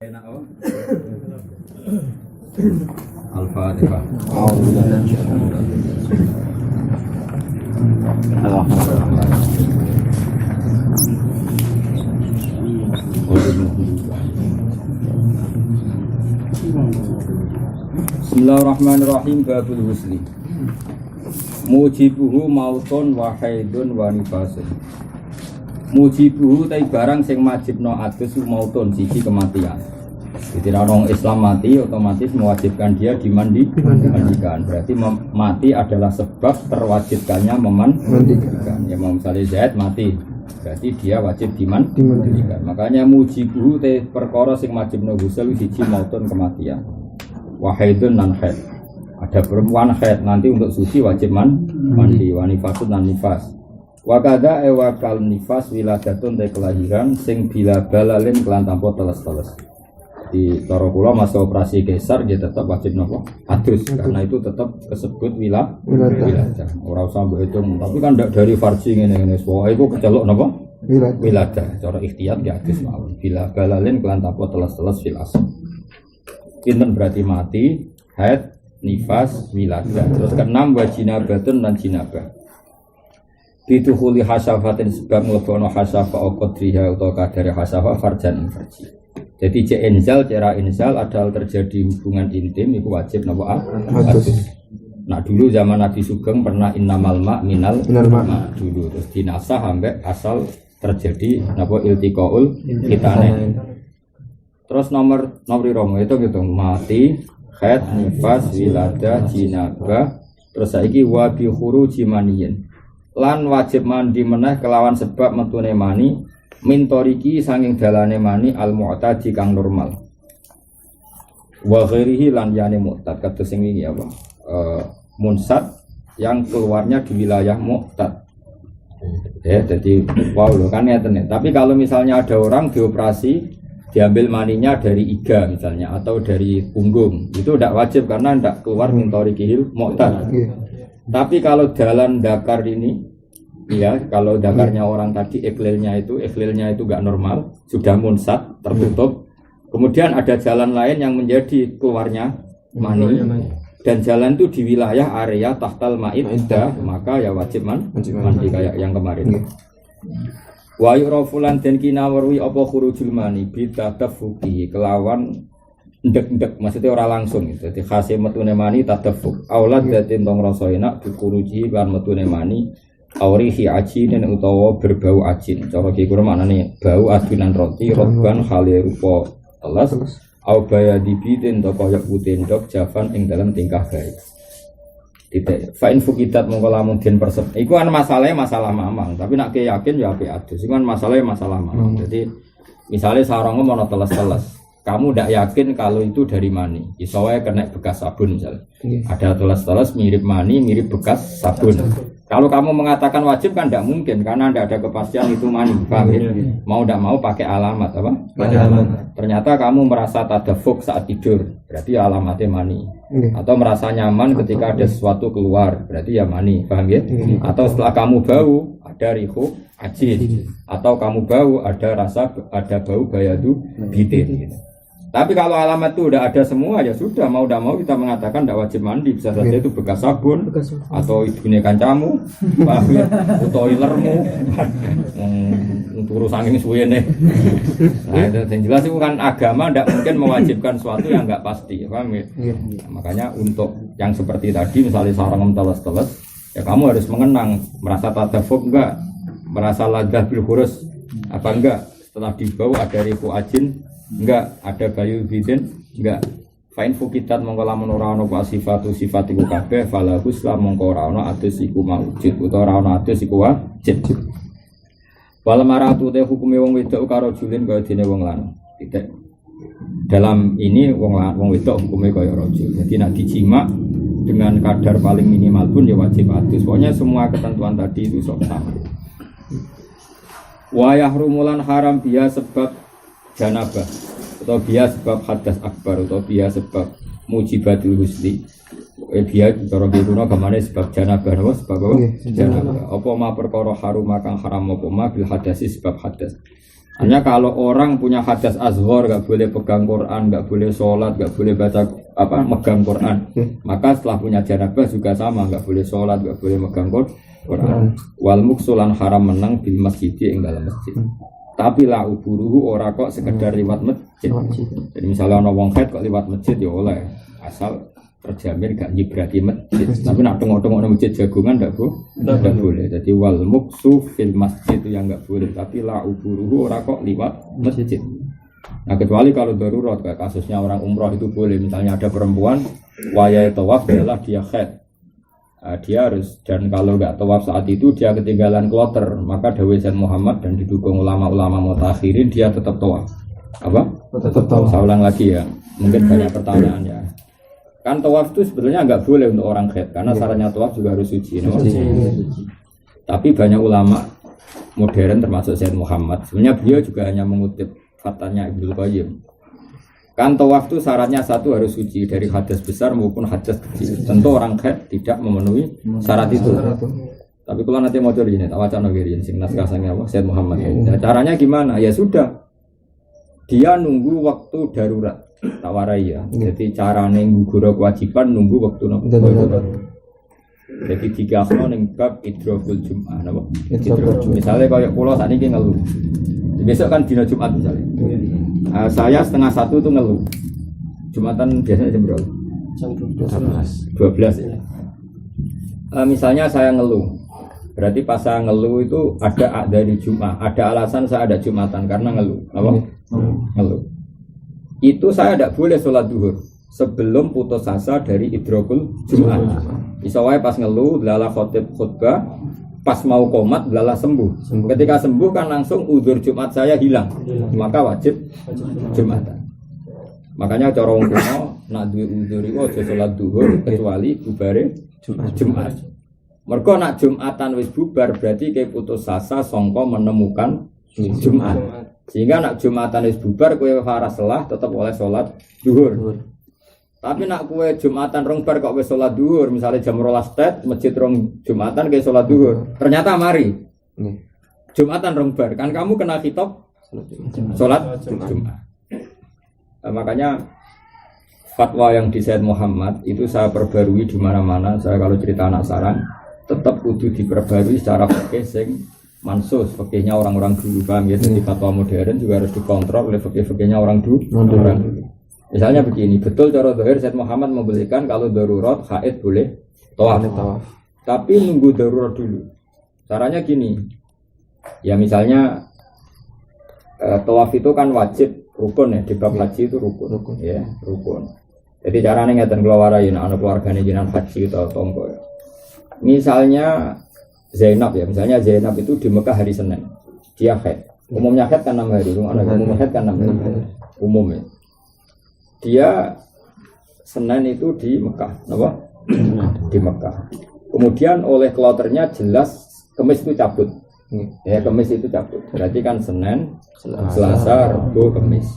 Enak oh. Al-Fatihah. Bismillahirrahmanirrahim. Babul husli. Mujibuhu mautun wa haidun wa nifasun. Mujibuhu tai barang sing majibno adus mautun siji kematian. Jadi orang Islam mati otomatis mewajibkan dia dimandikan. Berarti mati adalah sebab terwajibkannya memandikan. Ya mau misalnya Zaid mati, berarti dia wajib dimandikan. Makanya mujibuhu te perkara sing wajibno ghusl siji mautun kematian. Wahidun nan haid. Ada perempuan haid nanti untuk suci wajib mandi. Wanifasun nan nifas. Wakada ewakal nifas wiladatun te kelahiran sing bila balalin kelan tanpa teles-teles. Di cara kula masa operasi kesar dia tetap wajib nopo adus karena itu tetap kesebut wiladah. Ora usah mbok hitung, tapi kan ndak dari farji ngene-ngene wae iku kecelok nopo wiladah. Cara ikhtiyat ya adus mawon. Bila balalin kelan tanpa teles-teles fil asl. Pinten berarti mati, haid, nifas, wiladah. Terus keenam wa jinabatun dan jinabah. Bituhuli hasafatin sebab mlebono hasafa qadriha utawa kadare hasafa farjan ing farji. Jadi inzal, cara inzal adalah terjadi hubungan intim itu wajib nopo adus. Nah dulu zaman Nabi Sugeng pernah innamal ma minal ma dulu terus dinasah sampai asal terjadi nopo iltiqaul kitane. Terus nomor romo itu gitu mati, haid, nifas, wiladah, jinabah, terus saiki wa bi khuruji maniyin. Lan wajib mandi meneh kelawan sebab metune mani mintoriki sanging dalane mani al-mu'tadi kang normal. Wa ghairihi lan yani mu'tad kados sing wingi apa? Munsat yang keluarnya di wilayah mu'tad. Ya, jadi wow loh kan ya tenet. Tapi kalau misalnya ada orang dioperasi diambil maninya dari iga misalnya atau dari punggung, itu tidak wajib karena tidak keluar mintorikihil mu'tad. Tapi kalau jalan dakar ini ya, kalau dakarnya orang tadi ikhlilnya itu enggak normal, sudah munsat, tertutup. Kemudian ada jalan lain yang menjadi keluarnya mani dan jalan itu di wilayah area tahtal ma'iddah, maka ya wajib mandi kayak yang kemarin. Wa yu'rafulan den kinawerwi apa khurujul mani bi tadafuki kelawan ndek-ndek maksudnya ora langsung itu. Dadi khase metune mani tadafuk. Aulad dadi tong rasa enak dikuruji lan metune mani aurihi ajin utawa berbau ajin. Cara iki kira maknane bau adunan roti roban khale rupa teles au baya dibitin to kaya putih ndok javan ing dalam tingkah baik. Titik fa in fukitat mongko lamun den persep. Iku kan masalah mamang, tapi nek yakin ya apik adus. Iku kan masalah mamang. Jadi misalnya sarangmu ono teles-teles. Kamu tidak yakin kalau itu dari mani, soalnya kena bekas sabun misalnya. Ada teles-teles mirip mani, mirip bekas sabun. Kalau kamu mengatakan wajib kan tidak mungkin karena tidak ada kepastian itu mani. Paham ya? Mau tidak mau pakai alamat apa? Ternyata kamu merasa tadafuk saat tidur, berarti alamatnya mani. Atau merasa nyaman ketika ada sesuatu keluar, berarti ya mani. Paham ya? Atau setelah kamu bau ada rihu ajin, atau kamu bau ada bau bayadu bitin. Gitu. Tapi kalau alamat itu udah ada semua ya sudah mau tidak mau kita mengatakan tidak wajib mandi, bisa saja itu bekas sabun atau ibunya kancamu, atau ilermu, turu saking suwe nih. Nah itu yang jelas itu kan agama tidak mungkin mewajibkan sesuatu yang nggak pasti, paham ya? Nah, makanya untuk yang seperti tadi misalnya sarang teles-teles, ya kamu harus mengenang merasa tadafuk enggak, merasa ladah bil khurus apa enggak, setelah dibawa ada rifu ajin. Enggak ada bayu bidin, enggak fa'in fukitat mongko lamun ora ana sifatu sifat iku kabeh fala husla mongko ora ana adus iku maujud utawa ora ana adus iku wajib. Wal maratu te hukume wong wedok karo julin kaya dene wong lanang. Tidak. Dalam ini wong wedok hukume kaya rajul. Jadi nek dijima dengan kadar paling minimal pun ya wajib adus. Pokoknya semua ketentuan tadi itu sama. Wa yahrumulan haram biya sebab janabah atau biya sebab hadas akbar atau biya sebab mujibatul husli. Biya cara dikuno gamane sebab janabah apa sebab janabah. Apa ma perkara harum kang haram apa ma bil hadasi sebab hadas. Hanya kalau orang punya hadas azhar nggak boleh pegang Quran, nggak boleh sholat, nggak boleh baca megang Quran. Maka setelah punya janabah juga sama, nggak boleh sholat, nggak boleh megang Quran. Wal muksulan haram menang bil masjid ing dalam masjid. Tapi la uburuhu ora kok sekedar liwat masjid. Jadi misalnya orang wong haid kok liwat masjid ya oleh, asal terjamin gak nyibrati masjid. Tapi nak tengok-tengok di masjid jagungan ndak boleh. Jadi wal muksu fil masjid itu yang nggak boleh. Tapi la uburuhu ora kok liwat masjid. Nah kecuali kalau darurat kayak kasusnya orang umroh itu boleh. Misalnya ada perempuan wayai tawaf adalah dia haid. Dia harus, dan kalau nggak tawaf saat itu dia ketinggalan kloter, maka dawai Sayyid Muhammad dan didukung ulama-ulama mutakhirin dia tetap tawaf. Apa? Tetap tawaf. Saya ulang lagi ya. Mungkin banyak pertanyaan ya. Kan tawaf itu sebetulnya nggak boleh untuk orang haid karena syaratnya tawaf juga harus suci. Tapi banyak ulama modern termasuk Sayyid Muhammad sebenarnya beliau juga hanya mengutip fatanya Ibnu Qayyim. Kan tawaf itu syaratnya satu harus suci dari hadas besar maupun hadas kecil. Tentu orang haid tidak memenuhi syarat itu. Tapi kalau nanti mau cari ini, tawacana kirim sing naskah sange apa Sayyid Muhammad. Nah, caranya gimana? Ya sudah. Dia nunggu waktu darurat. Tawarai ya. Jadi carane nggugura kewajiban nunggu waktu darurat. Jadi jika aku neng bab idroful Jum'ah, napa? Misalnya kayak pulau saat ini ngeluh. Besok kan dina Jumat misalnya. Saya 12:30 tuh ngeluh. Jumatan biasanya jam berapa? Jam 12 ya. Misalnya saya ngeluh. Berarti pas saya ngeluh itu ada dari Jumat, ada alasan saya ada Jumatan karena ngeluh. Apa? Ngeluh. Itu saya tidak boleh sholat duhur sebelum putus asa dari idrokul Jumat. Isawai pas ngeluh, lala khutbah, pas mau komat, lala sembuh. Ketika sembuh kan langsung udzur Jumat saya hilang, maka wajib Jumatan. Makanya cara wong kuno nak duwe udzur iku aja sholat duhur kecuali bubare Jumat. Mergo nak Jumatan wis bubar berarti kayak putus asa sangka menemukan Jumat. Sehingga nak Jumatan wis bubar kowe ora salah tetap oleh sholat duhur. Tapi nak kowe Jumatan rong bar kok wis sholat duhur, misalnya jam 12 tet masjid rong Jumatan kowe sholat duhur. Ternyata mari. Jumatan rong bar kan kamu kena khitab sholat Jumat. Makanya fatwa yang di Sayyid Muhammad itu saya perbarui di mana-mana. Saya kalau cerita anak sarang tetap kudu diperbarui secara fikih sing mansus, fikihnya orang-orang dulu, paham ya. Jadi fatwa modern juga harus dikontrol oleh fikih-fikihnya orang dulu. Misalnya begini, betul cara zahir Sayyid Muhammad membolehkan kalau darurat haid boleh tawaf. Tapi nunggu darurat dulu. Caranya gini. Ya misalnya tawaf itu kan wajib rukun ya, di bab haji itu rukun. Ya, rukun. Jadi caranya ngeten kula warai nek ana keluargane jenengan haji atau tonggo ya. Misalnya Zainab ya, misalnya Zainab itu di Mekah hari Senin, dia haid. Umumnya haid kan 6 hari, umumnya haid kan 6 hari, umumnya. Dia Senin itu di Mekah, apa? Di Mekah. Kemudian oleh kloternya jelas Kamis itu cabut, ya Kamis itu cabut. Berarti kan Senin, Selasa, Rabu, Kamis.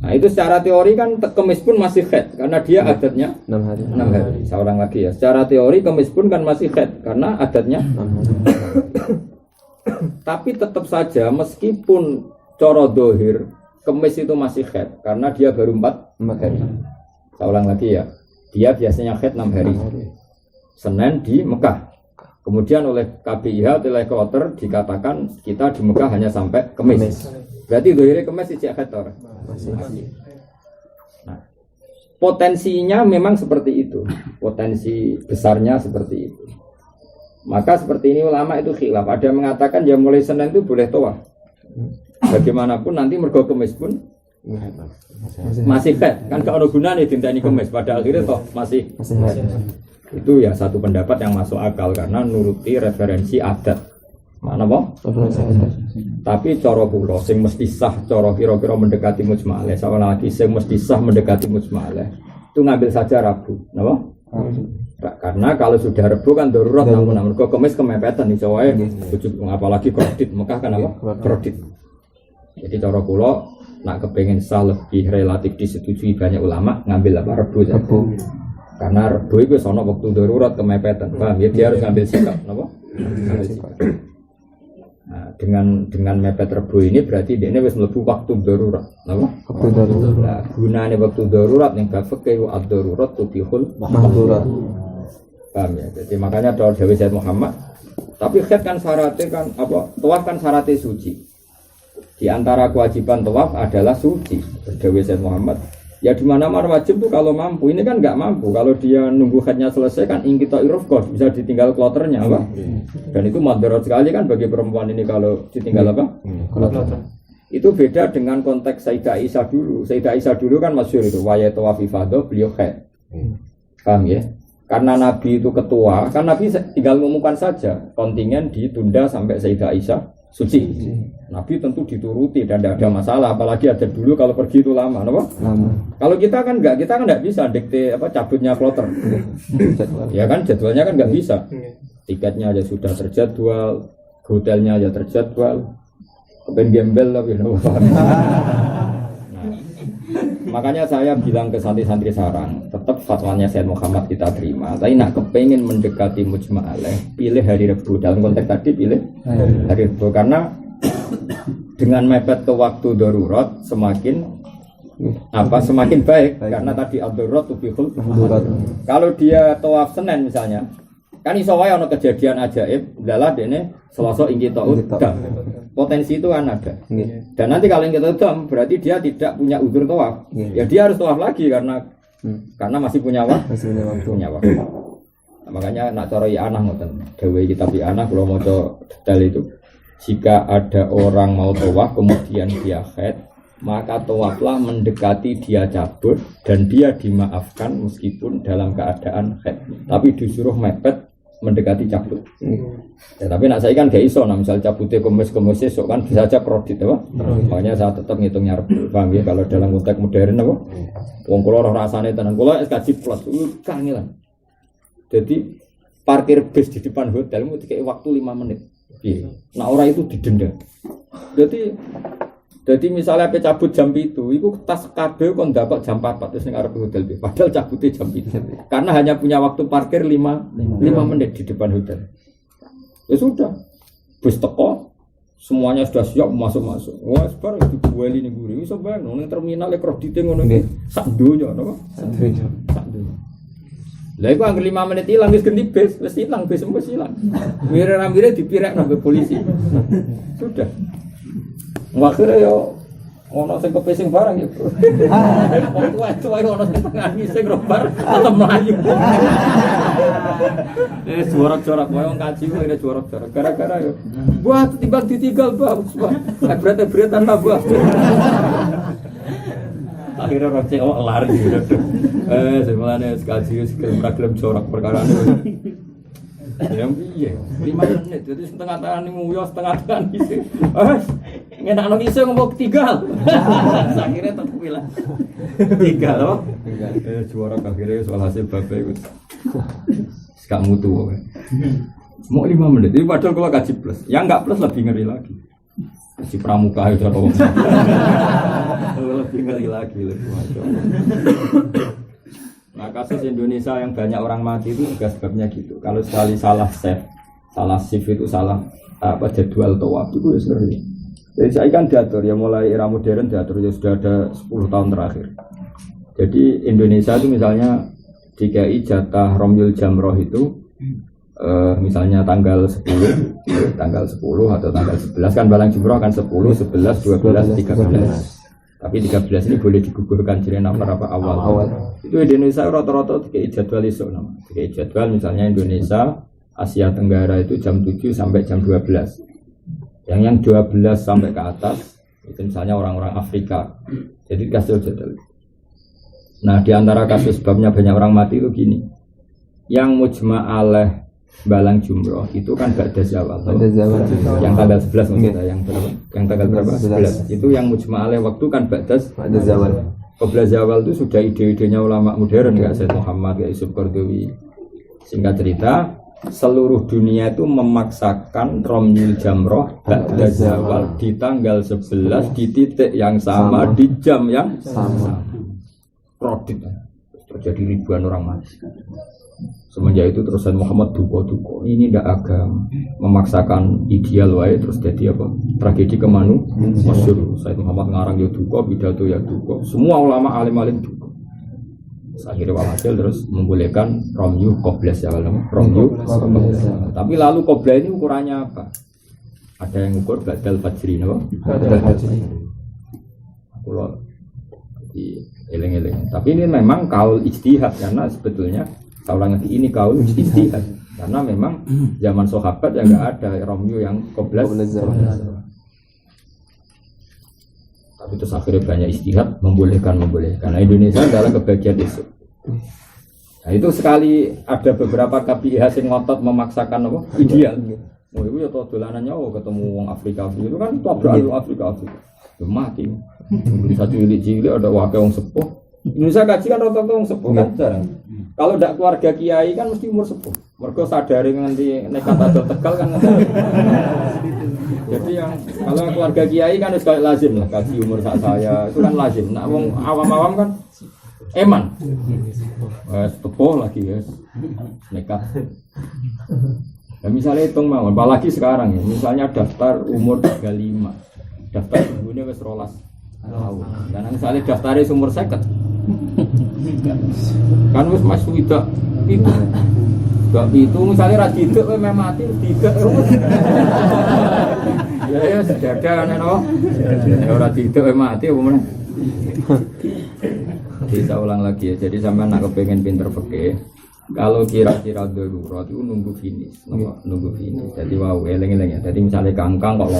Nah itu secara teori kan Kamis pun masih haid karena dia adatnya 6 hari. 6 hari. Seorang lagi ya. Secara teori Kamis pun kan masih haid karena adatnya 6 hari. Tapi tetap saja meskipun coro dohir Kamis itu masih haid karena dia baru 4 hari. Saya ulang lagi ya. Dia biasanya haid 6 hari. Senin di Mekah. Kemudian oleh KPIH, oleh kloter dikatakan kita di Mekah hanya sampai Kamis. Berarti dohirnya Kamis ijek haid orang. Nah, potensinya memang seperti itu. Potensi besarnya seperti itu. Maka seperti ini ulama itu khilaf. Ada yang mengatakan ya mulai Senin itu boleh tawaf. Bagaimanapun nanti mergo Kamis pun masih haid. Kan gak ada gunanya dinteni Kamis pada akhirnya toh masih haid. Itu ya satu pendapat yang masuk akal karena nuruti referensi adat. Mana boh? Tapi coro kula sing mesti sah, coro kira-kira mendekati mujma'aleh. Sama lagi sing mesti sah mendekati mujma'aleh. Itu ngambil saja Rabu, napa? Karena kalau sudah Rabu kan darurat namun kok Kamis kemepetan iso wae. Apalagi kredit Mekah kan apa? Kredit. Jadi coro kula nak kepengin sah lebih relatif disetujui banyak ulama ngambil apa? Rabu saja. Karena Rabu itu sono waktu darurat kemepetan. Paham ya? Dia harus ngambil sikap, napa? Ngambil sikap. Nah, dengan mepet Rebo ini berarti dia ini wis mlebu waktu darurat. Napa? Waktu darurat. Nah, gunane waktu darurat yang bab fikih ad-darurat tubihul Mahdurat. paham ya. Jadi makanya dawuh Sayyid Muhammad. Tapi khat kan syaratnya kan apa? Tawaf kan syaratnya suci. Di antara kewajiban tawaf adalah suci. Dawuh Sayyid Muhammad. Ya di mana-mana wajib tuh kalau mampu. Ini kan nggak mampu. Kalau dia nunggu khatnya selesai kan ingkita irfqah bisa ditinggal kloternya apa? Dan itu madarat sekali kan bagi perempuan ini kalau ditinggal apa? Kloter. Itu beda dengan konteks Sayyidah Aisyah dulu. Sayyidah Aisyah dulu kan masyhur itu waya tawaf ifadah beliau khat. Paham ya? Karena Nabi itu ketua, kan Nabi tinggal mengumumkan saja kontingen ditunda sampai Sayyidah Aisyah suci. Nabi tentu dituruti dan tidak ada masalah, apalagi ada dulu kalau pergi itu lama, apa? Kalau kita kan enggak bisa dikte apa cabutnya kloter. Ya kan jadwalnya kan enggak bisa. Tiketnya aja sudah terjadwal, hotelnya aja terjadwal. Kepen gembel tapi makanya saya bilang ke santri-santri sarang, tetap fatwanya Sayyid Muhammad kita terima. Tapi nak kepengen mendekati mujma' alaih, pilih hari Rabu. Dalam konteks tadi pilih hari Rabu karena dengan mepet ke waktu darurat semakin baik karena tadi ad-darurat tubihul. Kalau dia tawaf Senin misalnya, kan iso wae ana kejadian ajaib, lalah dene Selasa ingkita udam. Potensi itu kan ada. Dan nanti kalau ingkita udam berarti dia tidak punya udzur tawaf. Ya dia harus tawaf lagi karena masih punya waktu. Nah, makanya nak cara I'anah ngoten. Dewe kitab I'anah kula maca detail itu. Jika ada orang mau tawaf kemudian dia haid, maka tawaflah mendekati dia cabut dan dia dimaafkan meskipun dalam keadaan haid. Tapi disuruh mepet mendekati cabut. Ya, tapi nak saya kan gak iso, nah misal cabutnya kemis esok kan bisa aja kredit apa? Makanya saya tetap ngitungnya Rabu. Paham ya kalau dalam konteks modern apa? Wong kula ora rasane tenan. Kula SKJ plus kangelan. Jadi parkir bis di depan hotel itu kayak waktu 5 menit. Iya. Nah orang itu didenda. Jadi misalnya apa cabut jam itu tas kabel kon dapat jam 4 terus ning arep hotel. Padahal cabutnya jam itu. Karena hanya punya waktu parkir 5 menit di depan hotel. Ya sudah. Bus teko semuanya sudah siap masuk. Wah, sekarang dibueli ning guri. Iso bayang nang terminal kredite ngono iki. Sak donya napa? Sak donya. Lah iku angger 5 menit ilang wis ganti bis, wis ilang bis wis ilang. Mire-mire dipirek nang polisi. Sudah. Wakhire yo ono sing kepesing barang ya, Bro. Tuwa ono sing tengah sing robar tetep mlayu. Jorok-jorok wae wong kaji kuwi ada jorok-jorok. Gara-gara yo. Wah, timbang ditinggal, Bang. Berat-beratan lah, Bang. Akhirnya orang cewek lari gitu. Sebenarnya kaji gelem jorok perkara ini. Ya piye? 5 menit jadi setengah tangan nguyos setengah tangan isi. Ngenakno iso ngomong tinggal. Akhirnya tetep bilang tinggal loh. Juara akhirnya soal hasil bapak itu. Gak mutu. Mau 5 menit. Ini padahal kalau kaji plus. Yang enggak plus lebih ngeri lagi. Kaji pramuka itu atau lebih ngeri lagi lebih macam. Nah kasus Indonesia yang banyak orang mati itu juga sebabnya gitu. Kalau sekali salah shift itu salah jadwal tawaf itu ya sering. Jadi saya kan diatur ya mulai era modern diatur ya sudah ada 10 tahun terakhir. Jadi Indonesia itu misalnya DKI jatah Romyul Jamroh itu misalnya tanggal 10 atau tanggal 11 kan balang jumroh kan 10, 11, 12, 13. Tapi 13 ini boleh digugurkan jadi nomor apa awal. Itu Indonesia rata-rata kayak jadwal esok nama. Kayak jadwal misalnya Indonesia Asia Tenggara itu jam 7 sampai jam 12. Yang 12 sampai ke atas itu misalnya orang-orang Afrika. Jadi kasih jadwal. Nah, di antara kasus sebabnya banyak orang mati itu gini. Yang mujma' alaih balang jumroh itu kan ba'da zawal. Yang tanggal 11 maksudnya, yang tanggal berapa? 11. Itu yang mujma' alaih waktu kan ba'da zawal. Qabla zawal itu sudah ide-idenya ulama modern kayak Sayyid Muhammad, kayak Yusuf Qardawi. Singkat cerita, seluruh dunia itu memaksakan Romyul Jamroh ba'da zawal di tanggal 11 di titik yang sama di jam yang sama. Kredit terjadi ribuan orang mati. Semenjak itu terus Muhammad duko-duko. Ini ndak agama, memaksakan ideal wae terus jadi apa? Tragedi kemanu? Masyhur. Said Muhammad ngarang ya duko, pidato ya duko. Semua ulama alim-alim duko. Akhirnya walhasil terus membolehkan romyu qobles ya kalau romyu. Tapi lalu qobla ini ukurannya apa? Ada yang ukur badal fajri, apa? Badal fajri. Kalau di eleng-eleng. Tapi ini memang kaul ijtihad karena sebetulnya saulang lagi ini kaul ijtihad karena memang zaman sahabat ya nggak ada romyu yang qoblas. Tapi terus akhirnya banyak ijtihad membolehkan. Nah Indonesia adalah kebagian itu. Nah itu sekali ada beberapa KPIH yang ngotot memaksakan apa? Ideal. Oh itu ya tau dolanannya ketemu wong Afrika itu kan tabrak Afrika. Ya mati. Bisa cilik-cilik ada wakil wong sepuh. Indonesia kaji kan rata-rata wong sepuh kan jarang. Kalau ndak keluarga kiai kan mesti umur sepuh. Mergo sadari nganti nekat atau Tegal kan. Jadi yang kalau keluarga kiai kan wis kayak lazim lah kaji umur saya itu kan lazim. Nah wong awam-awam kan eman. Sepuh lagi ya. Nekat. Ya misalnya hitung mau, apalagi sekarang ya. Misalnya daftar umur 35. Daftar ibunya wis 12 tahun. Dan misalnya daftarnya umur 50. Kan wis mas tidak itu. Gak itu misalnya ra didik kowe meh mati didik. Ya sedadak ana ya ora didik kowe mati apa meneh. Kita ulang lagi ya. Jadi sampean nak kepengin pinter fikih, kalau kira-kira darurat itu nunggu finish, nunggu finish. Jadi wow eleng-eleng ya. Jadi misalnya kangkang kok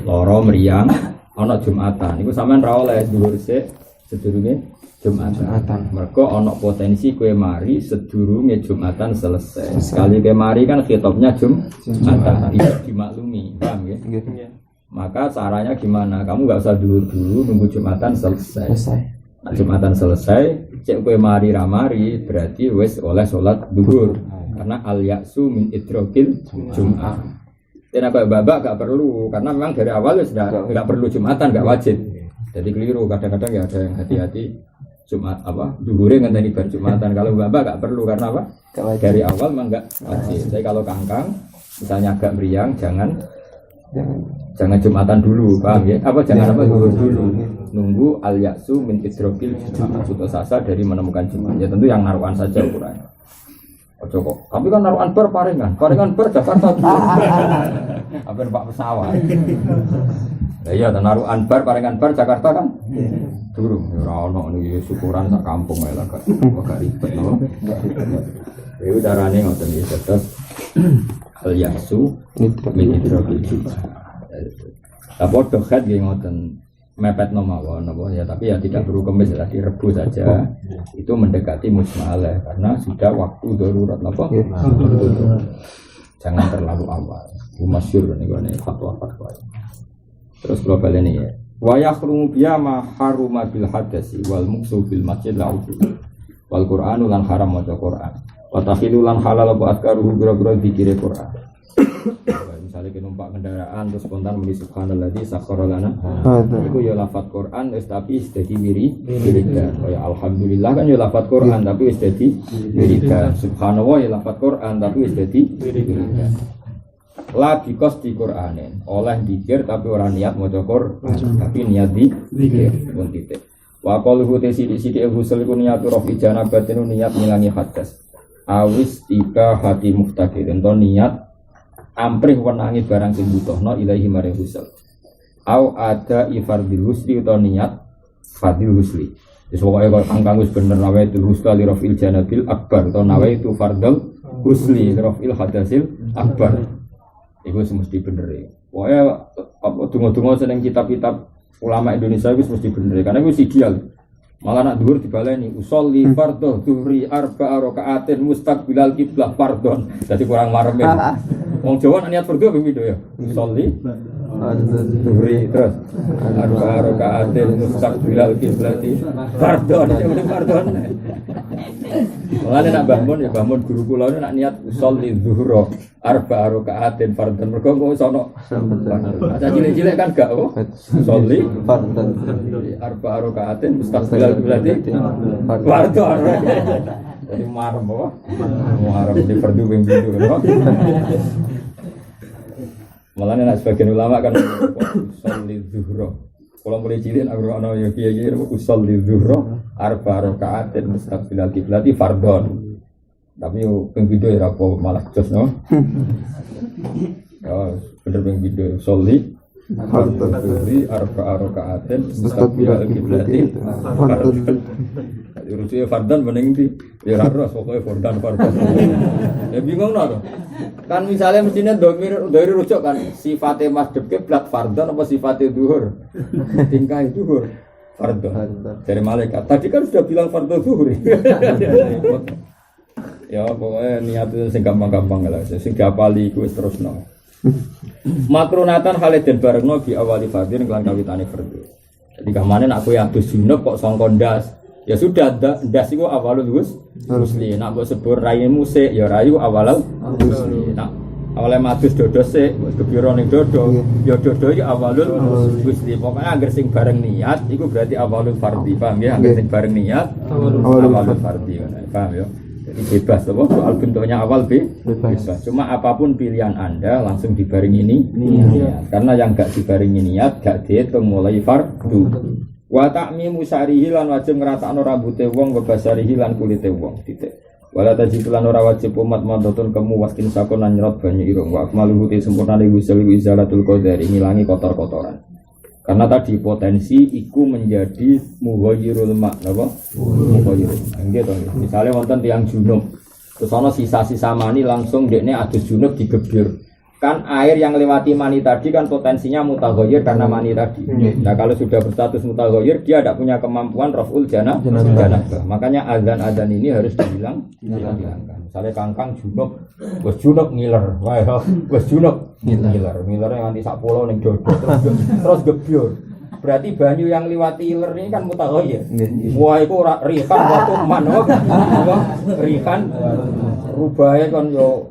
loro meriang ana Jumatan. Iku sampean ra oleh dhuwur sik sedurunge Jumatan. Mergo ana potensi kowe mari sedurunge Jumatan selesai. Sekali kowe mari kan khitabnya Jumatan. Itu dimaklumi, paham ya? Maka caranya gimana? Kamu enggak usah dulu nunggu Jumatan selesai. Nah, Jumatan selesai, cek kowe mari ramari berarti wis oleh salat zuhur. Karena al-ya'su min idrokil Jum'ah. Tidak kayak babak gak perlu karena memang dari awal sudah enggak perlu Jumatan, enggak wajib. Jadi keliru kadang-kadang ya ada yang hati-hati Jumat apa zuhurnya ngenteni bar Jumatan. Kalau babak gak perlu karena apa? Dari awal memang enggak wajib. Jadi kalau kangkang misalnya agak meriang jangan Jumatan dulu, paham ya? Apa jangan apa zuhur dulu. Nunggu al-ya'su min idrokil Jum'ah, putus asa dari menemukan Jum'ah. Ya tentu yang naruhan saja ukurannya. Ojo kok. Tapi kan naruhan bar paringan bar Jakarta. Hampir Pak pesawat. Lah iya naruhan bar paringan bar Jakarta kan. Durung ya ora ono niki syukuran sak kampung ae lah gak ribet no. Iku carane ngoten iki terus al-ya'su min idrokil Jum'ah. Lah padha khat nggih ngoten. Mepet mawon apa ya tapi ya tidak perlu kemis ya direbus saja itu mendekati musmalah karena sudah waktu darurat apa jangan terlalu awal masyhur nih fatwa terus global ini ya wa yakhrumu biya ma haruma bil hadasi wal muksu bil masjid la'udhu wal qur'anu lan haram maca Qur'an wa takhilu lan halal apa azkaru biro-biro dikire Qur'an. Misalnya kita numpak kendaraan terus spontan muni subhanalladzi sakhkhara lana. Itu ya lafaz Quran wis tapi wis dadi wiridan. Kaya alhamdulillah kan ya lafaz Quran tapi wis dadi wiridan. Subhanallah ya lafaz Quran tapi wis dadi wiridan. La bikos di Quranin. Oleh zikir tapi ora niat maca Quran, tapi niat zikir pun titik. Wa qaluhu sidi husul iku niatu rafi janabatin niat ngilangi hadas. Awis tiba hati muftaqir ento niat amprih wenangi barang sing butuhno ilahi maring husul. Au ada ifardil husli utawa niat fardil husli. Wis pokoke kok angkang wis bener nawa itu husli rafil janabil akbar utawa nawa itu fardul husli rafil hadasil akbar. Iku mesti bener e. Pokoke apa donga-donga seneng kitab-kitab ulama Indonesia wis mesti bener karena wis ideal. Malah nak dhuwur dibaleni usolli fardhu dhuhri arba'a raka'atin mustaqbilal qiblah fardhon. Dadi kurang marem. Wong Jawa niat fardhu ping pindho ya. Usolli dhuhri terus arba'a raka'atin mustaqbilal qiblati fardhon. Fardhon. Mulane nak bangun ya bangun guru kula nak niat usolli dhuhra arba'a raka'atin fardhon. Mergo kok iso ono. Aja cilik-cilik kan gak oh. Usolli fardhon arba'a raka'atin mustaqbilal berarti fardhon. Jadi marem apa? Marem di fardu ping pindho apa? Malah nek sebagian ulama kan usul li zuhra. Kalau mulai cilik aku ana ya kiye-kiye usul li zuhra arba rakaat mustaqbilal qiblat fardhon. Tapi yo ping pindho ya apa malah jos no. Ya bener ping pindho usul li Fardhu arba'a raka'atin mustaqbilal qiblat. Urusnya fardan mending di ya ora pokoke fardan. Ya bingung to. Kan misalnya mestinya dari rujuk kan sifatnya masdhab kiblat fardan apa sifatnya zuhur. Tingkah zuhur fardan. Dari malaikat. Tadi kan sudah bilang fardu zuhur. Ya pokoknya niatnya sing gampang-gampang lah. Sing diapali iku wis terusno. Makrunatan Khalid barengno bi awali fardin kelan kawitane fardu. Jadi kamanen aku ya adus junub kok sangka ndas. Ya sudah ndas iku awalul husli. Nek mbok sebur raimu sik ya rayu awalul husli. Nek awale madus dodo sik gebira ning dodo ya dodo iki awalul husli. Pokoke anggere sing bareng niat iku berarti awalul fardhi. Paham ya? Anggere sing bareng niat awalul fardhi. Paham ya? Bebas apa soal bentuknya awal bebas. Cuma apapun pilihan Anda langsung dibarengi niat. Karena yang gak dibarengi niat gak dihitung mulai fardu. Wa ta'mimu syarihi lan wajib ngratakno rambute wong wa basarihi lan kulite wong. Titik. Wala tajib lan ora wajib umat mandotun kemu waskin sakonan nyerot banyu irung wa akmaluhu te sempurna wusul izalatul qadar ngilangi kotor-kotoran. Karena tadi potensi iku menjadi mughayyirul ma' napa? Mughayyirul. Nggih to. Misale wonten tiyang junub, terus ana sisa-sisa mani langsung dekne adus junub digebir. Kan air yang lewati mani tadi kan potensinya mutaghayyir karena mani tadi. Nah, kalau sudah berstatus mutaghayyir dia tidak punya kemampuan raf'ul janabah. Makanya azan-azan ini harus dihilangkan. Misalnya kangkang junub, wis junub ngiler, wae wis junub ngiler. Ngilernya nganti sak pulau ning dodo terus gebyur. Berarti banyu yang liwati iler ini kan mutaghayyir. Wah iku ora rihan waktu man apa? Rihan rubahe kan yo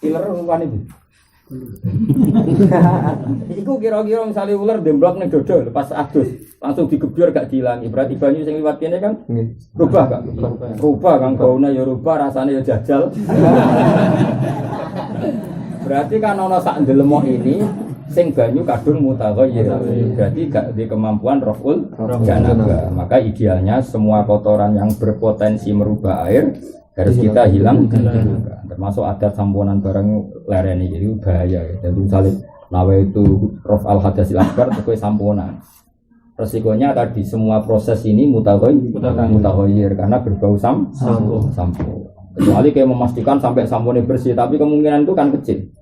iler rupane iki. Iku kira-kira misalnya ular demblok ning dodo lepas adus langsung digebyur gak diilangi. Berarti banyu sing liwat kene kan rubah gak? Rubah kang baune ya rubah, rasane ya jajal. Berarti kan ana sak ndelemok ini sing banyu kadung mutaghayyir. Berarti gak di kemampuan raf'ul janabah. Maka idealnya semua kotoran yang berpotensi merubah air harus kita hilang, termasuk adat samponan barang lereni itu bahaya. Jadi misalnya nawa itu rof al hadasil akbar itu samponan. Resikonya tadi semua proses ini mutaghayyir karena berbau sampo. Kecuali kayak memastikan sampai samponya bersih, tapi kemungkinan itu kan kecil.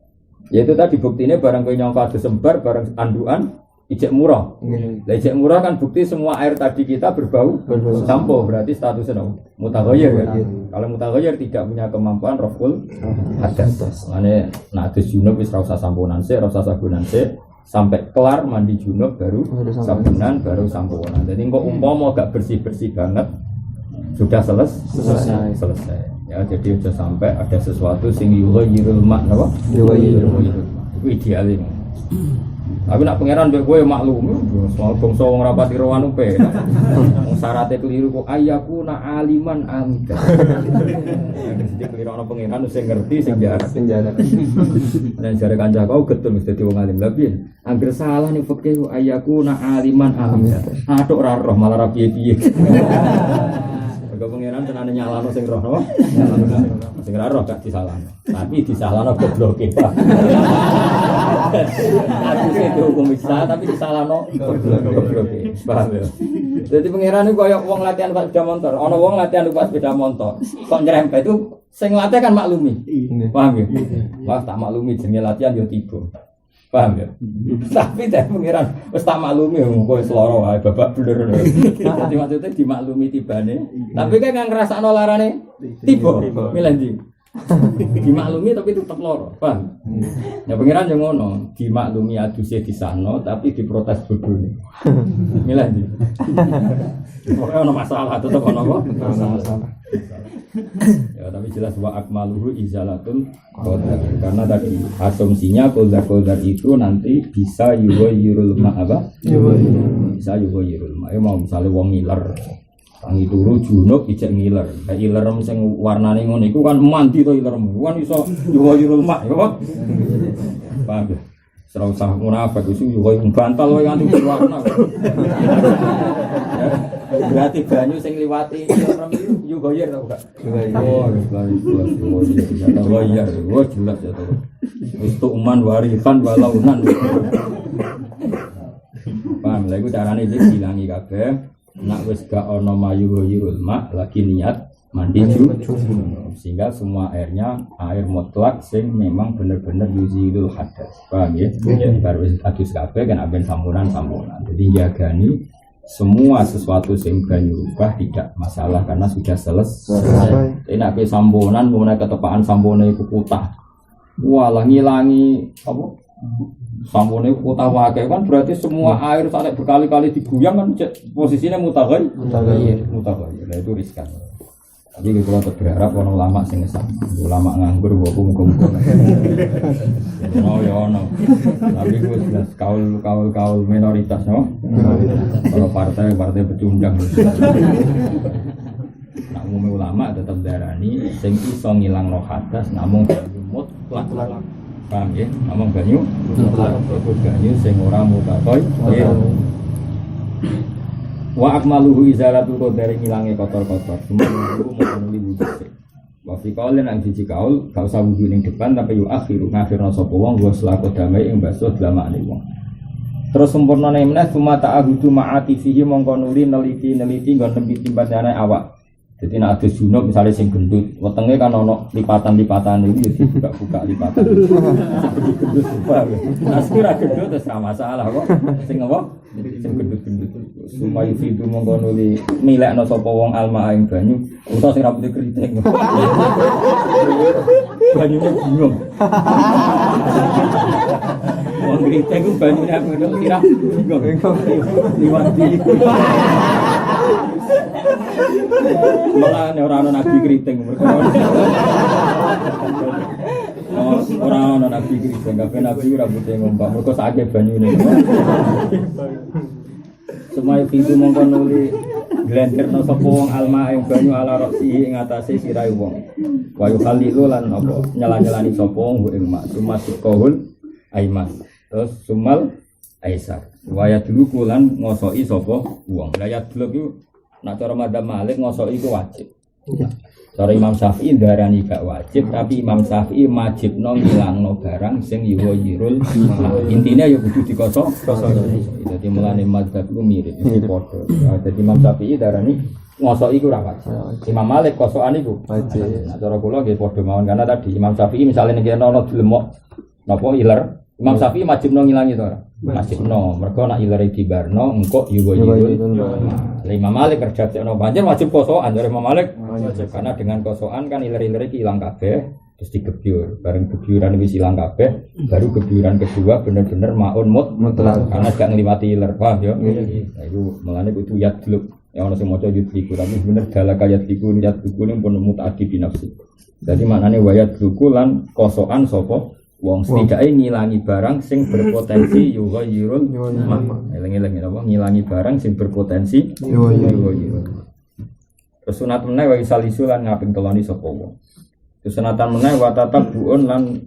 Yaitu tadi buktinya barang kue nyongka disembar, barang anduan ijek murah. Lah ijek murah kan bukti semua air tadi kita berbau sampo, berarti statusnya mutaghayyir ya. Kalau mutaghayyir tidak punya kemampuan raf'ul hadas. Mane nek adus junub wis ora usah samponan sik, ora usah sabunan sik, sampai kelar mandi junub baru sabunan baru samponan. Jadi kok umpama gak bersih-bersih banget sudah selesai. Ya jadi sudah sampai ada sesuatu sing yughayyirul ma' napa? Yughayyirul ma'. Itu idealnya. Tapi nak pangeran mbek kowe maklum, soal bangsa wong rapati rowan upe. Wong syaraté keliru kok ayaku na aliman amida. Mesti keliru ana pangeran sing ngerti sing jarak. Nek jare kanca kau getun mesti dadi wong alim lebih. Angger salah ning fikih ayaku na aliman amida. Atuk ora roh malah ra piye-piye. Mergo pangeran tenane nyalano sing roh napa? Sing ora roh gak disalahno. Tapi disalahno gobloke, Pak. Aku itu hukum Islam tapi disalahno gobloke. Paham ya? Jadi pangeran iku koyo wong latihan numpak sepeda motor. Ana wong latihan numpak sepeda motor. Kok nyerempet itu sing latih kan maklumi. Paham ya? Wah, tak maklumi jenenge latihan yo tiba. Paham ya? Tapi dari pangeran wis tak maklumi kowe seloro wae babak blur. Dadi maksudnya dimaklumi tibane. Tapi kan ngrasakno larane tiba. Milih ndi? Dimaklumi tapi tetep loro, paham? Ya pangeran yo ngono, dimaklumi aduse disano tapi diprotes bodone. Milih ndi? Ora ono masalah, tetep ono apa? Masalah. Ya tapi jelas wa akmaluhu izalatul qadar. Karena tadi asumsinya qadar itu nanti bisa yughayyirul ma' apa? Bisa yughayyirul ma'. Ya mau misalnya wong ngiler Tangi turu junub ijek ngiler. Kayak ilerem sing warnane ngono iku kan mandi to ilerem. Kan iso yuwa-yurul mak, ya apa? Paham ya? Serau usah munafik iso yuwa bantal wae nganti warna. Berarti banyu sing liwati ilerem iku yugoyer to, Kak? Oh, iya, jelas ya to. Wis tu'man warisan walaunan. Paham lha iku carane iki dilangi kabeh. Nak wis gak ono mayu yurul mak lagi niat mandi junub sehingga semua airnya air mutlak sing memang bener-bener yuzilul hadas. Paham ya? Baru wis adus kabeh kan aben sampuran. Jadi jagani semua sesuatu sing banyu rubah tidak masalah karena sudah selesai. Nek sampuran mulai ketepaan sampune iku kutah. Walah ngilangi apa? Sampune kota wae kan berarti semua air sampai berkali-kali diguyang kan posisinya mutaghayyir. Nah itu riskan. Jadi kalau berharap orang ulama sing ngesam, ulama nganggur kok muga-muga. Ya ono. Tapi gue jelas kaul minoritas no. Kalau partai pecundang. Nak umumnya ulama tetap darani sing iso ngilangno hadas namung mutlak. Paham ya? Ngomong banyu itu banyu sing ora mutakoy wa akmaluhu izalatu dari ngilange kotor-kotor cuma itu mau nuli wujud wa fi qaulin nang siji kaul gak usah wudu ning depan tapi yu akhiru ngakhirna sapa wong wa selaku damai ing basuh dlamane wong terus sempurnane meneh cuma ta'ahudu ma'ati fihi mongko nuli neliti nggon tempi timbane awak. Jadi nak ada junub misalnya sing gendut, wetenge kan ono lipatan-lipatan itu jadi buka lipatan. Gendut super. Nah sekira gendut terus ra masalah kok. Sing apa? Sing gendut-gendut. Supaya itu mongko nuli milekno sapa wong alma ing banyu, utawa sing rambute kriting. Banyune bingung. Wong kriting ku banyune aku kira bingung. Liwati. Malah orang nabi keriting orang nabi keriting kabeh nabi rambutnya ngombak mergo sakake banyune semua itu mongko nuli glenderno sapa wong alma ing banyu ala roksi ing atase sirahe wong wa yukhalilu lan apa nyala-nyalani sapa wong ing mak sumasukul aimas terus sumal aisar wa yadluku lan ngosoki sapa wong la yadluk iku nak cara madzhab Malik ngosok itu wajib. Cara Imam Syafi'i darani gak wajib, tapi Imam Syafi'i wajibno ngilangno barang sing yuwayirul. Intinya ya kudu dikosok. Jadi mulane madzhab ku mirip padha. Jadi Imam Syafi'i darani ngosok iku ora wajib. Imam Malik kosokan iku wajib. Nah cara kula nggih padha mawon karena tadi Imam Syafi'i misalnya nek ana dilemok napa iler, Imam Syafi'i wajibno ngilangi to ora? Wajibno, mergo nak ilere dibarno engko yuwayirul. Imam Malik kerja ono banjir wajib kosokan dari Imam Malik karena dengan kosokan kan iler-iler iki ilang kabeh terus digebyur bareng gebyuran wis ilang kabeh baru gebyuran kedua bener-bener maun mutlak karena gak ngliwati iler paham ya nah itu melane kudu yadluk yang ono sing maca yudliku tapi bener dalaka yadliku ini pun mutaaddi binafsi jadi maknane wayadluku lan kosokan sapa wong setidaknya ngilangi barang sing berpotensi yughayirun eling-eling apa ngilangi barang sing berpotensi yughayirun terus sunat meneh wa isalisu lan ngaping teloni sapa wong terus sunatan meneh wa tatabbuun lan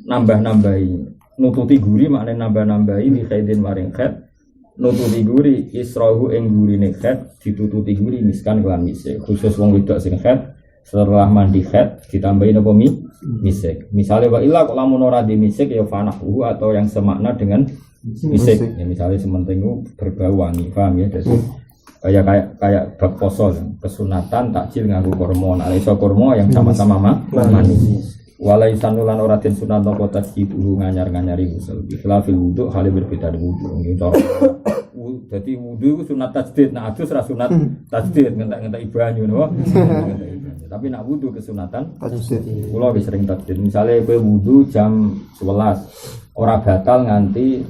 nambah-nambahi nututi guri maknane nambah-nambahi bi khaidin maring khaid nututi guri israhu ing gurine khaid ditututi guri miskan kelan misik khusus wong wedok sing khaid setelah mandi khaid ditambahin apa misik. Misalnya wa illa kok lamun ora di misik ya fanahu atau yang semakna dengan misik. Ya misalnya sementing berbau wangi, paham ya? Jadi kayak bab poso kesunatan takjil nganggo kurma. Nah, iso kurma yang sama-sama manis. Walai sanulan ora den sunat apa tasjidu nganyar-nganyari usul. Ikhlafil wudu hale berbeda dengan wudu. Jadi wudu itu sunat tajdid, nah adus ra sunat tajdid ngentek-ngentek banyu no. Tapi nak wudu kesunatan tajdid. Kula wis sering tajdid. Misale kowe wudu jam 11 ora batal nganti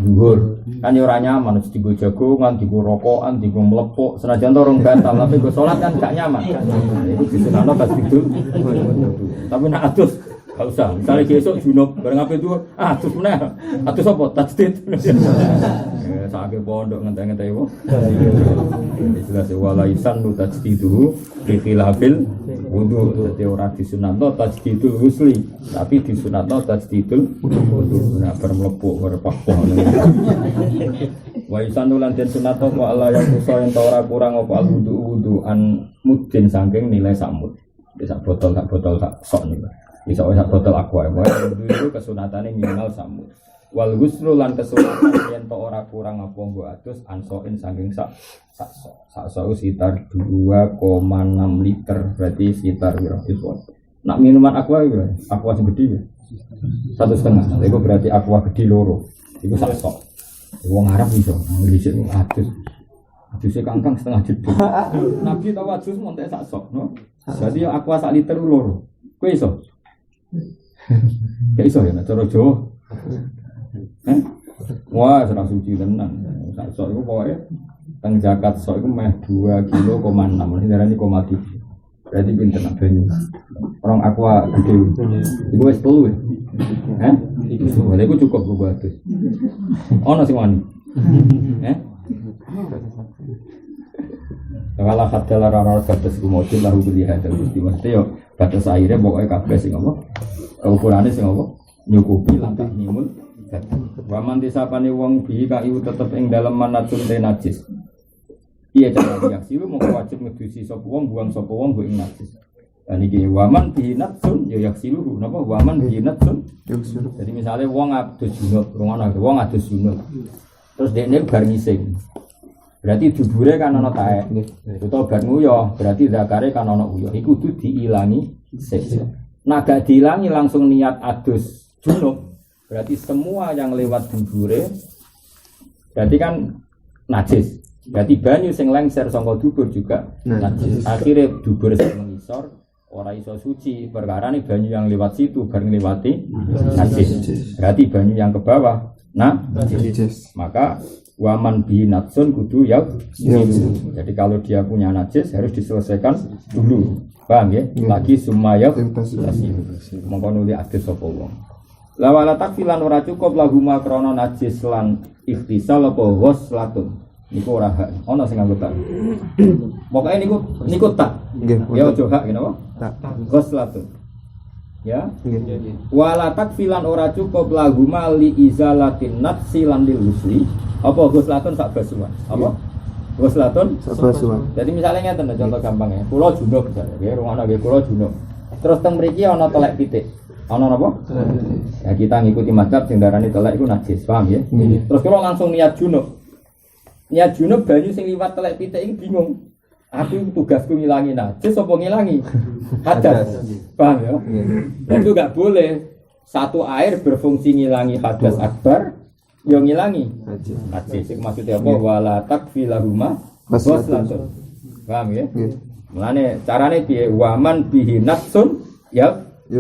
zuhur. Kan ya ora nyaman mesti digo jagongan, digo rokokan, digo mlepuk. Senajan to rong batal tapi go salat kan gak nyaman. Iku disunatno tajdid. Tapi nak adus Gak usah. Misalnya besok junub bareng apa itu? Terus mana? Terus apa? Tajdid. Sakit pondok ngenteng-ngenteng itu. Jelas wala isan nu tajdidu fi khilafil wudu. Jadi orang disunatno tajdidul husli, tapi disunatno tajdidul wudu. Nah, bermlebu berpakoh. Wa isan lan den sunatno apa Allah yang kuso ento ora kurang apa wudu an mudin saking nilai samud. Sak botol tak sok niku. Bisa sak botol aqua. Wudu itu kesunatane minimal samud. Wal ghuslu lan kesunatan yen to ora kurang apa nggo adus ansoin saking sak sekitar 2,6 liter berarti sekitar piro itu. Nak minuman aqua iki aqua sing gedhi ya. 1,5. Iku berarti aqua gedhi loro. Iku sak sok. Wong Arab iso nglisik adus. Aduse kangkang setengah jeduk. Nabi tau adus montek sak sok, no. Jadi aqua sak liter loro. Kowe iso? Kayak iso ya nek cara Jawa. Wah, serang suci tenan. Sak sok iku pokoke teng zakat sok iku meh 2,6 kilo. Darani 0,3. Berarti pinten banyu. Orang aqua gede. Iku wis 3 ya. Iku cukup buat adus. Ono sing wani. Kalau kata larang batas kumodul lahu bilihat dan gusti mesti yo batas airnya pokoknya kabeh sing apa ukurannya sing apa nyukupi langkah nimun. Waman disapane wong bi kayu tetep ing dalem manatun te najis. Iya cara diaksilu mung wajib ngedusi sapa wong buang sapa wong ing najis. Dan iki waman bi natsun ya yaksilu napa waman bi natsun. Jadi misalnya wong adus junub, wong adus junub. Terus dekne bar ngising. Berarti dubure kan ana taek. Utawa bar nguyoh, berarti zakare kan ana uyuh. Iku kudu diilangi sik. Nah gak diilangi langsung niat adus junub. Berarti semua yang lewat dubure berarti kan najis. Berarti banyu sing lengser saka dubur juga najis. Akhirnya dubur sing mengisor ora iso suci. Perkara ini banyu yang lewat situ bareng lewati najis. Berarti banyu yang ke bawah najis. Maka waman bi natsun kudu ya. Jadi kalau dia punya najis harus diselesaikan dulu. Paham ya? Lagi sumaya mongko nuli adus sapa wong. Lawala takfilan ora cukup lahuma krana najis lan ikhtisal apa ghuslatun. Niku ora hak. Ana sing nganggo tak. Pokoke niku tak. Ya aja hak kenapa? Tak. Ghuslatun. Ya. Wala takfilan ora cukup lahuma li izalatin nafsi lan lil husli. Apa ghuslatun sak basuhan? Apa? Ghuslatun sak basuhan. Jadi misalnya ngeten contoh gampang ya. Kula junub misalnya, nggih rungono nggih kula junub. Terus teng mriki ana telek pitik. Ana napa? Ya kita ngikuti mazhab sing darani telek iku najis, paham ya? Terus kalau langsung niat junub. Niat junub banyu sing liwat telek pitik iki bingung. Aku tugasku ngilangi najis apa ngilangi hadas. Paham ya? Itu enggak boleh satu air berfungsi ngilangi hadas akbar, yo ngilangi najis. Maksudnya apa? Wala takfilahuma ghuslatun. Paham ya? Mulane carane piye? Waman bihi nafsun ya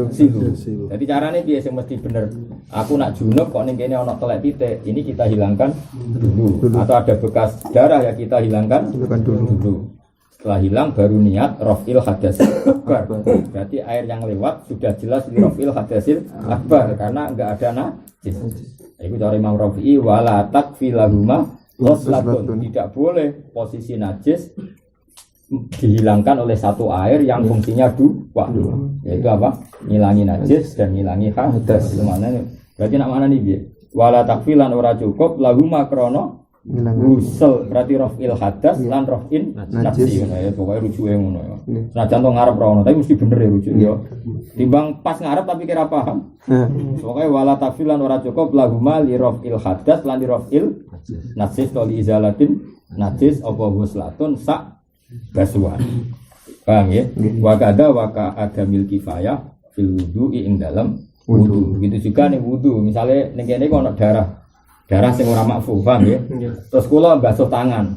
silu. Jadi caranya biasa mesti bener. Aku nak junub kok ning kene ana telek pitik, ini kita hilangkan dulu. Atau ada bekas darah ya kita hilangkan dulu. Setelah hilang baru niat raf'il hadasil akbar. Berarti air yang lewat sudah jelas raf'il hadasil akbar karena enggak ada najis. Itu cara Imam Rafi'i wala takfilahuma ghuslatun. Tidak boleh posisi najis dihilangkan oleh satu air yang fungsinya dua, yaitu apa? Ngilangi najis dan ngilangi hadas. Mana nih? Berarti nak mana nih dia? Wala takfilan ora cukup lagu makrono Usel berarti raf'il hadas lan raf'in najis. Ya pokoknya rujuke ngono ya. Senajan to ngarep ra ono, tapi mesti bener ya rujuk ya. Timbang pas ngarep tapi kira paham. Pokoknya wala takfil lan ora cukup lahuma li raf'il hadas lan li raf'il najis to li izalatin najis apa ghuslatun sak basuhan. Paham ya? Wa kada wa ka adamil kifayah fil wudu'i ing dalam wudu. Begitu juga nih wudu, misalnya ning kene kok ono darah sing ora makfu, paham ya? Terus kula basuh tangan.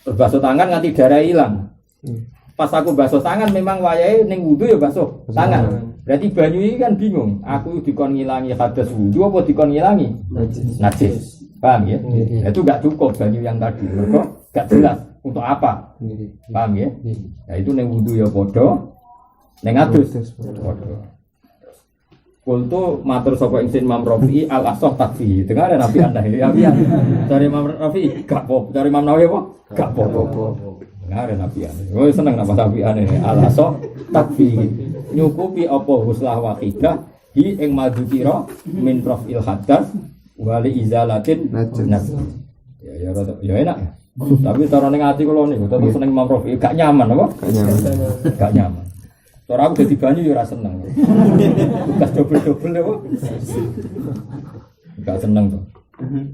Terus basuh tangan nganti darah hilang. Pas aku basuh tangan memang wayahe ning wudu ya basuh tangan. Berarti banyu ini kan bingung, aku dikon ngilangi hadas wudu apa dikon ngilangi najis. Paham ya? Itu enggak cukup banyu yang tadi. Mergo enggak jelas untuk apa. Paham ya? Nah itu ning wudu ya padha, ning adus padha. Kultu matur sapa ingsun Imam Rafi'i al asah takfi. Dengar Nabi Anda ya dari Imam Rafi'i gak apa, dari Imam Nawawi apa? Gak apa. Dengar Nabi Anda. Oh seneng napa Nabi Anda al asah takfi. Nyukupi apa huslah waqidah hi ing madzukira min rafil hadas wali izalatin nas. Ya enak. Tapi cara ning ati kula niku tetep seneng Imam Rafi'i gak nyaman apa? Gak nyaman. Cara aku dadi banyu ya ora seneng. Gas dobel-dobel apa? Gak seneng to.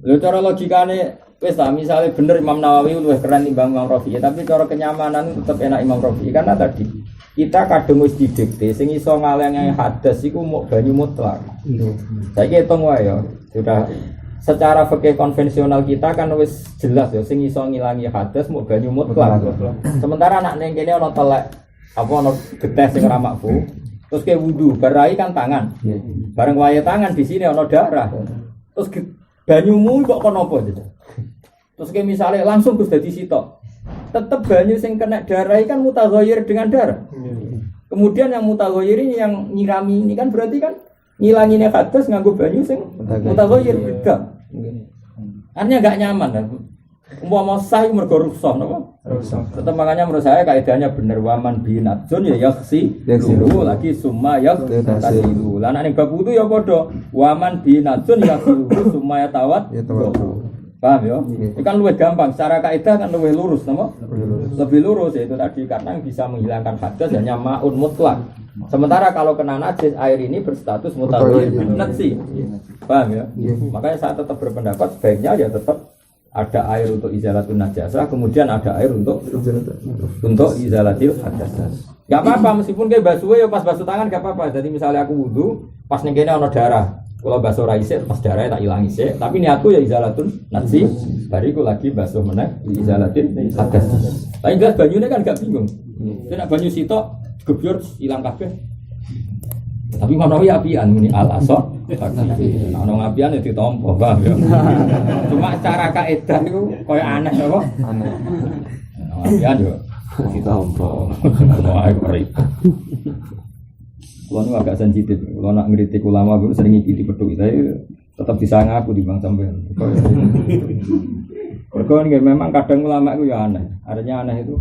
Lha cara logikane wis ta misale bener Imam Nawawi luwih keren timbang Imam Rafi'i, tapi cara kenyamanan tetep enak Imam Rafi'i karena tadi kita kadung wis didikte sing iso ngalengi hadas iku mung banyu mutlak. Saiki hitung wae ya. Sudah secara fikih konvensional kita kan wis jelas ya sing iso ngilangi hadas mung banyu mutlak. Sementara anak ning kene ana telek apa ono getih sing ora makfu terus ke wudu barai kan tangan bareng wae tangan di sini ono darah terus banyumu kok kono apa gitu terus ke misalnya langsung Gus dadi sitok tetep banyu sing kena darah kan mutaghayyir dengan darah kemudian yang mutaghayyir ini yang nyirami ini kan berarti kan ngilangine hadas nganggo banyu sing mutaghayyir beda artinya gak nyaman kan mau sah mergo rukshoh napa? Rukshoh. Tetep makanya menurut saya kaidahnya bener waman binatsun ya yaksi dulu lagi summa yaktasilu. Lah nek bab wudu ya padha waman binatsun yaksi summa tawat. Paham ya? Itu kan lebih gampang secara kaidah kan lebih lurus napa? Lebih lurus itu tadi karena yang bisa menghilangkan hadas hanya maun mutlak. Sementara kalau kena najis air ini berstatus mutaghayyir bin najis. Paham ya? Makanya saya tetap berpendapat sebaiknya ya tetap ada air untuk izalatun najasah, kemudian ada air untuk izalatil hadas. Gak apa-apa meskipun kayak basuh ya pas basuh tangan gak apa-apa. Jadi misalnya aku wudu, pas ning kene ana darah. Kalau basuh ra isik pas darahnya tak ilangi sik, tapi niatku ya izalatun najis. Bariku lagi basuh meneh izalatil hadas. Tapi jelas banyune kan gak bingung. Nek banyu sitok gebyur ilang kabeh. Tapi mana ya apian ini al-asor ana ngapian ya ditampa paham ya cuma cara kaidah itu koyo aneh apa aneh apian yo ditampa wah kok kalau nu agak sensitif kalau nak ngritik ulama gue sering ngikuti peduk saya tetap bisa ngaku di bang sampean berkon memang kadang ulama itu ya aneh adanya aneh itu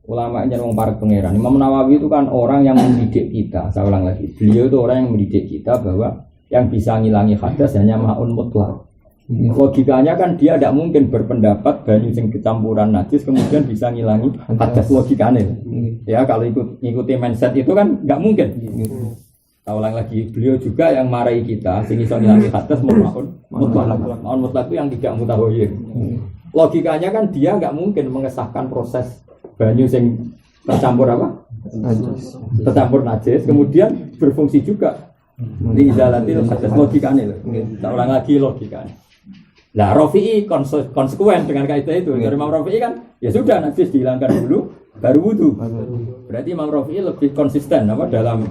ulama yang wong parek pangeran. Imam Nawawi itu kan orang yang mendidik kita. Saya ulang lagi, beliau itu orang yang mendidik kita bahwa yang bisa ngilangi hadas hanya maun mutlak. Logikanya kan dia tidak mungkin berpendapat banyu sing kecampuran najis kemudian bisa ngilangi hadas logikanya. Ya kalau ikuti mindset itu kan nggak mungkin. Saya ulang lagi, beliau juga yang marahi kita sing iso ngilangi hadas maun mutlak. Maun mutlak itu yang tidak mutaghayyir. Logikanya kan dia nggak mungkin mengesahkan proses banyu sing tercampur apa? Najis. Tercampur najis, kemudian berfungsi juga di izalatil hadas logikanya loh. Tak ulang lagi logikanya. Nah, Rafi'i konsekuen dengan kaidah itu. Dari Imam Rafi'i kan ya sudah najis dihilangkan dulu baru wudu. Berarti Imam Rafi'i lebih konsisten apa dalam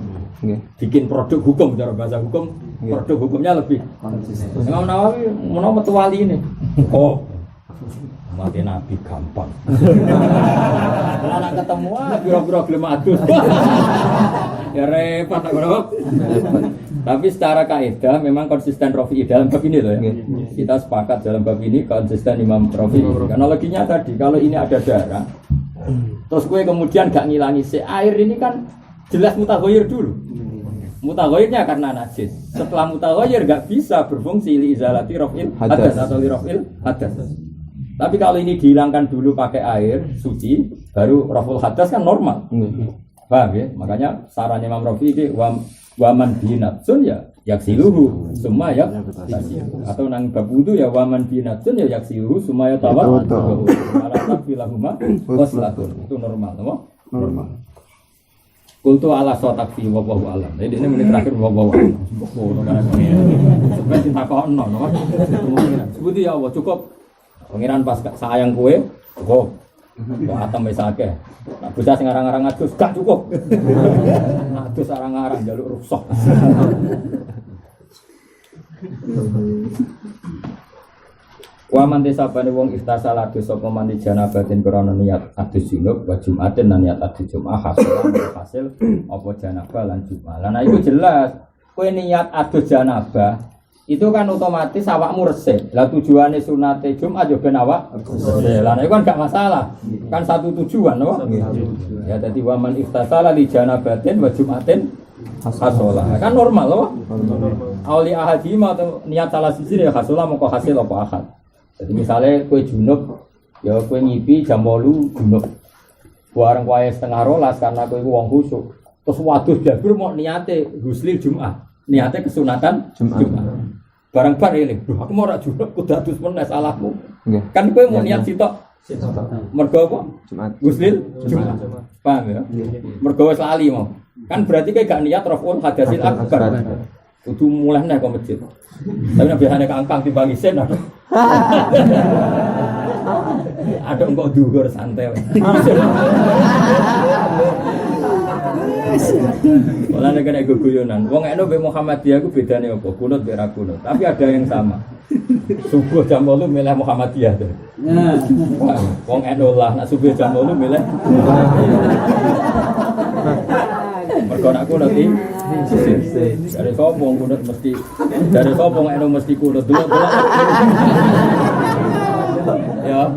bikin produk hukum cara bahasa hukum produk hukumnya lebih konsisten. Imam Nawawi menawa metuali ini. Oh, mati Nabi gampang. Kalau nak ketemu biro-biro gelem adus. Ya repot tak bro. Tapi secara kaidah memang konsisten Rafi'i dalam bab ini loh ya. Kita sepakat dalam bab ini konsisten Imam Rafi'i. Karena loginya tadi kalau ini ada darah, terus gue kemudian gak ngilangi air ini kan jelas mutaghayyir dulu. Mutaghayyirnya karena najis. Setelah mutaghayyir gak bisa berfungsi li izalati raf'il hadas atau li raf'il hadas. Tapi kalau ini dihilangkan dulu pakai air suci, baru raful hadas kan normal. Paham ya? Makanya saran Imam Rafi'i itu waman binatsun ya yaksiluhu semua ya atau nang bab wudu ya waman binatsun ya yaksiluhu semua ya tawat. Ala takfilahuma waslatun. Itu normal, normal. Kultu ala sotakfi wabahu alam. Jadi ini menit terakhir wabahu alam. Seperti takono, sebuti ya Allah cukup. Pengiran pas sayang kue, cukup. Kok atam wis akeh. Nak bocah sing arang-arang adus gak cukup. Adus arang-arang njaluk rukshoh. Wa man desabane wong istasala adus sapa mandi janabatin krana niat adus junub wa jumatin lan niat adus jumat hasil apa janabah lan jumat. Lah iku jelas kowe niat adus janabah, itu kan otomatis awakmu resik. Lah tujuane sunate Jumat yo ben awak resik. Lah itu kan gak masalah. Kan satu tujuan, apa? Ya dadi waman iftasala li janabatin wa Jumatin hasola. Kan normal loh. Auli ahadima atau niat salah siji ya hasola moko hasil apa ahad. Jadi misalnya kue junub, ya kue ngipi jam 8 junub. Bareng wae setengah rolas karena kue wong khusuk. Terus waduh jabur mau niate guslil Jumat. Niate kesunatan Jumat. Barang bar ini, aku mau rak junub kudu adus meneh salahmu. Kan kue mau niat sitok. Mergo apa? Jumat. Guslil Jumat. Paham ya? Mergo wis lali mau. Kan berarti kayak gak niat raful hadasil akbar. Kudu mulai nek ke masjid. Tapi nek biasane kangkang timbang isen ada. Ada engko dhuwur santai. Malah nek nek guyonan. Wong eno be Muhammadiyah ku bedane apa? Kunut be ra kunut. Tapi ada yang sama. Subuh jam 8 milih Muhammadiyah tuh. Nah, wong eno lah nak subuh jam 8 milih. Mergo nak kunut iki dari sopong kunut mesti dari sopong eno mesti kunut dulu. Ya.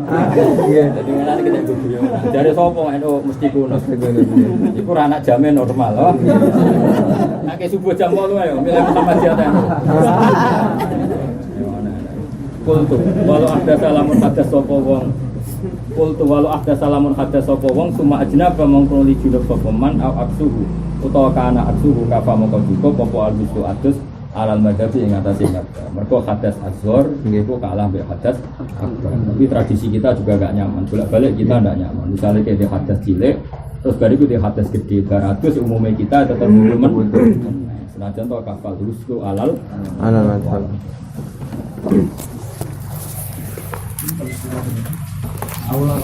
Iya, dadi ngene kita guyu. Dari sopong eno mesti kunut. Iku ora anak jamin normal loh. Nek subuh jam 8 ayo milih Muhammadiyah ta. Kultu walau ahda salamun hadas sapa wong. Kultu walau ahda salamun hadas sapa wong suma ajnaba mongko li junub sapa man au aksuhu utawa kana aksuhu kafa mongko cukup apa albisu adus alal madhabi ing atase madhab. Mergo hadas azhar niku kalah mbek hadas akbar. Tapi tradisi kita juga gak nyaman. Bolak-balik kita ndak nyaman. Misalnya kayak di hadas cilik terus bariku di hadas gede 200 umumnya kita tetap men. Senajan to kafal terus ku alal madhab. Aula